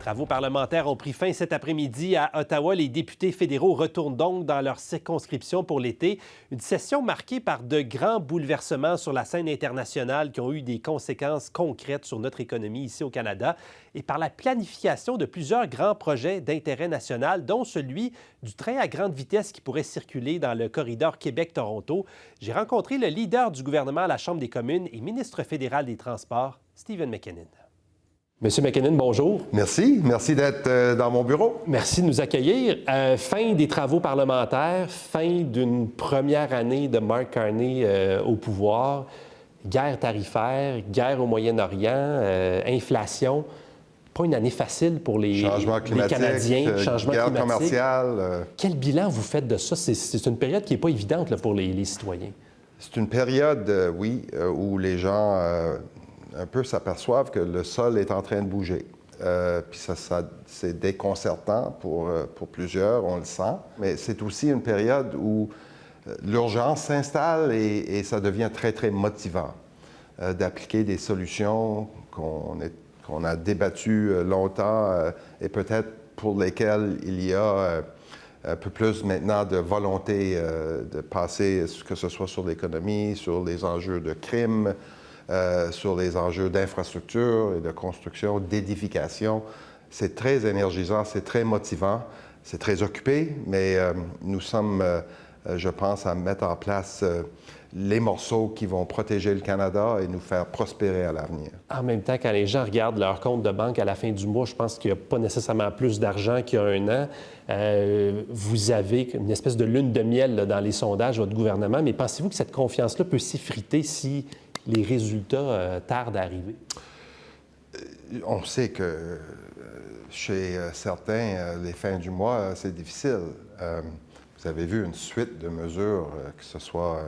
Travaux parlementaires ont pris fin cet après-midi à Ottawa. Les députés fédéraux retournent donc dans leur circonscription pour l'été. Une session marquée par de grands bouleversements sur la scène internationale qui ont eu des conséquences concrètes sur notre économie ici au Canada et par la planification de plusieurs grands projets d'intérêt national, dont celui du train à grande vitesse qui pourrait circuler dans le corridor Québec-Toronto. J'ai rencontré le leader du gouvernement à la Chambre des communes et ministre fédéral des Transports, Stephen McKinnon. Monsieur McKinnon, bonjour. Merci. Merci d'être dans mon bureau. Merci de nous accueillir. Fin des travaux parlementaires, fin d'une première année de Mark Carney au pouvoir, guerre tarifaire, guerre au Moyen-Orient, inflation. Pas une année facile pour les Canadiens. Changement guerre climatique. commerciale. Quel bilan vous faites de ça? C'est une période qui n'est pas évidente là, pour les citoyens. C'est une période, où les gens un peu s'aperçoivent que le sol est en train de bouger. Puis ça c'est déconcertant pour plusieurs, on le sent. Mais c'est aussi une période où l'urgence s'installe et ça devient très, très motivant d'appliquer des solutions qu'on a débattues longtemps et peut-être pour lesquelles il y a un peu plus maintenant de volonté de passer, que ce soit sur l'économie, sur les enjeux de crime, sur les enjeux d'infrastructure et de construction, d'édification. C'est très énergisant, c'est très motivant, c'est très occupé, mais nous sommes, je pense, à mettre en place les morceaux qui vont protéger le Canada et nous faire prospérer à l'avenir. En même temps, quand les gens regardent leur compte de banque à la fin du mois, je pense qu'il n'y a pas nécessairement plus d'argent qu'il y a un an. Vous avez une espèce de lune de miel là, dans les sondages, votre gouvernement, mais pensez-vous que cette confiance-là peut s'effriter si les résultats tardent à arriver? On sait que chez certains, les fins du mois, c'est difficile. Vous avez vu une suite de mesures, que ce soit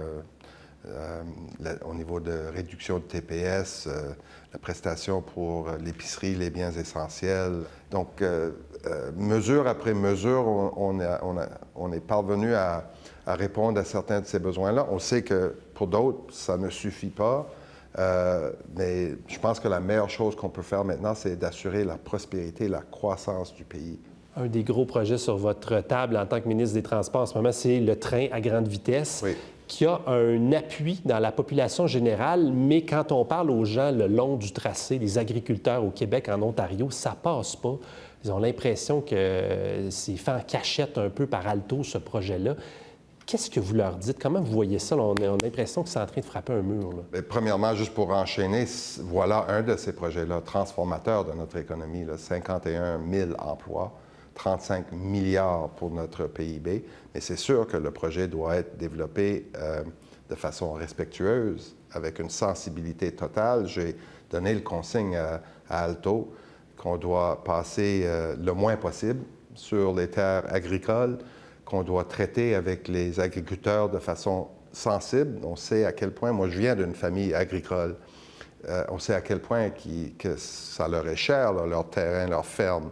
au niveau de réduction de TPS, la prestation pour l'épicerie, les biens essentiels. Donc, mesure après mesure, on est parvenu à répondre à certains de ces besoins-là. On sait que pour d'autres, ça ne suffit pas, mais je pense que la meilleure chose qu'on peut faire maintenant, c'est d'assurer la prospérité, la croissance du pays. Un des gros projets sur votre table en tant que ministre des Transports en ce moment, c'est le train à grande vitesse, oui, qui a un appui dans la population générale, mais quand on parle aux gens le long du tracé, les agriculteurs au Québec, en Ontario, ça passe pas. Ils ont l'impression que c'est fait en cachette un peu par Alto, ce projet-là. Qu'est-ce que vous leur dites? Comment vous voyez ça? Là, on a l'impression que c'est en train de frapper un mur. Là. Bien, premièrement, juste pour enchaîner, voilà un de ces projets-là, transformateurs de notre économie, là, 51 000 emplois, 35 milliards pour notre PIB. Mais c'est sûr que le projet doit être développé de façon respectueuse, avec une sensibilité totale. J'ai donné le consigne à Alto qu'on doit passer le moins possible sur les terres agricoles, qu'on doit traiter avec les agriculteurs de façon sensible. On sait à quel point, moi je viens d'une famille agricole, on sait à quel point que ça leur est cher, là, leur terrain, leur ferme.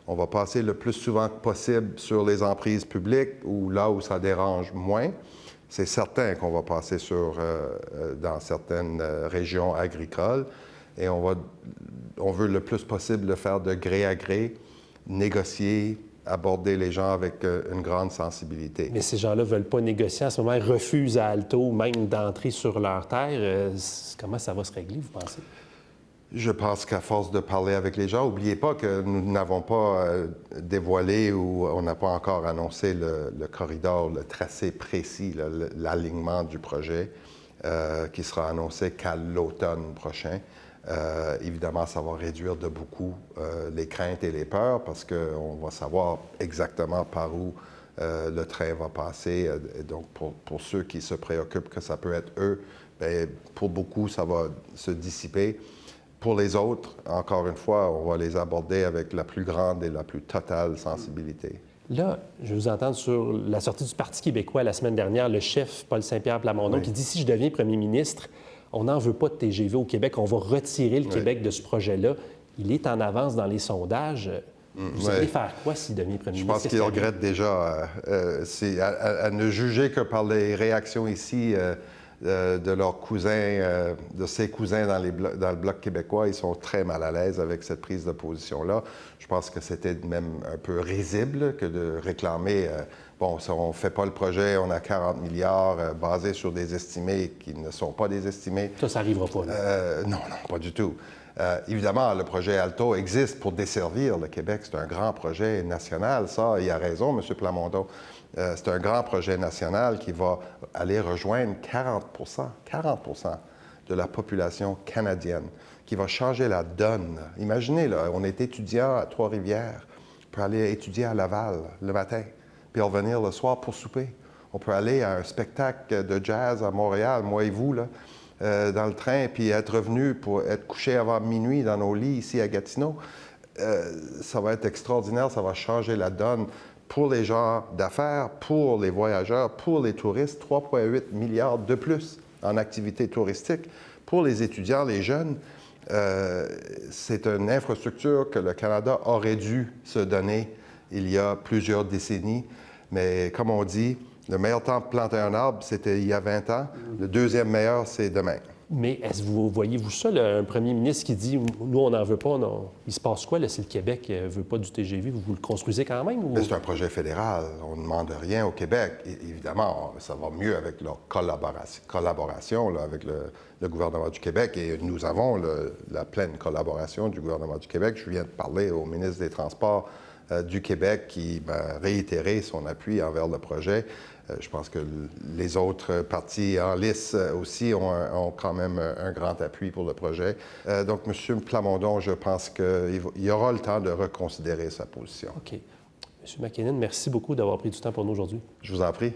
On va passer le plus souvent possible sur les emprises publiques ou là où ça dérange moins. C'est certain qu'on va passer dans certaines régions agricoles et on veut le plus possible le faire de gré à gré, négocier, aborder les gens avec une grande sensibilité. Mais ces gens-là ne veulent pas négocier. En ce moment, ils refusent à Alto même d'entrer sur leur terre. Comment ça va se régler, vous pensez? Je pense qu'à force de parler avec les gens, n'oubliez pas que nous n'avons pas dévoilé ou on n'a pas encore annoncé le corridor, le tracé précis, l'alignement du projet qui sera annoncé qu'à l'automne prochain. Évidemment, ça va réduire de beaucoup les craintes et les peurs parce qu'on va savoir exactement par où le train va passer. Et donc, pour ceux qui se préoccupent que ça peut être eux, bien, pour beaucoup, ça va se dissiper. Pour les autres, encore une fois, on va les aborder avec la plus grande et la plus totale sensibilité. Là, je vais vous entendre sur la sortie du Parti québécois la semaine dernière, le chef Paul Saint-Pierre Plamondon, qui dit « Si je deviens premier ministre, on n'en veut pas de TGV au Québec, on va retirer le Québec de ce projet-là. » Il est en avance dans les sondages. Vous allez faire quoi s'il devient premier ministre? Je pense qu'il regrette déjà. C'est à ne juger que par les réactions ici de leurs cousins, de ses cousins dans le Bloc québécois. Ils sont très mal à l'aise avec cette prise de position-là. Je pense que c'était même un peu risible que de réclamer, bon, on ne fait pas le projet, on a 40 milliards basés sur des estimés qui ne sont pas des estimés. Ça n'arrivera pas, là. Non, pas du tout. Évidemment, le projet ALTO existe pour desservir le Québec. C'est un grand projet national, ça, il a raison, M. Plamondon. C'est un grand projet national qui va aller rejoindre 40 de la population canadienne, qui va changer la donne. Imaginez, là, on est étudiant à Trois-Rivières, on peut aller étudier à Laval le matin, puis revenir le soir pour souper. On peut aller à un spectacle de jazz à Montréal, moi et vous, là, dans le train, puis être revenu pour être couché avant minuit dans nos lits ici à Gatineau. Ça va être extraordinaire, ça va changer la donne pour les gens d'affaires, pour les voyageurs, pour les touristes, 3,8 milliards de plus en activités touristiques. Pour les étudiants, les jeunes, c'est une infrastructure que le Canada aurait dû se donner il y a plusieurs décennies. Mais comme on dit, le meilleur temps pour planter un arbre, c'était il y a 20 ans. Le deuxième meilleur, c'est demain. Mais est-ce que vous voyez-vous ça, là, un premier ministre qui dit « Nous, on n'en veut pas, non. » Il se passe quoi, là, si le Québec ne veut pas du TGV? Vous le construisez quand même? Ou... C'est un projet fédéral. On ne demande rien au Québec. Évidemment, ça va mieux avec leur collaboration là, avec le gouvernement du Québec. Et nous avons la pleine collaboration du gouvernement du Québec. Je viens de parler au ministre des Transports du Québec qui m'a réitéré son appui envers le projet. Je pense que les autres partis en lice aussi ont quand même un grand appui pour le projet. Donc, M. Plamondon, je pense qu'il y aura le temps de reconsidérer sa position. OK. M. McKinnon, merci beaucoup d'avoir pris du temps pour nous aujourd'hui. Je vous en prie.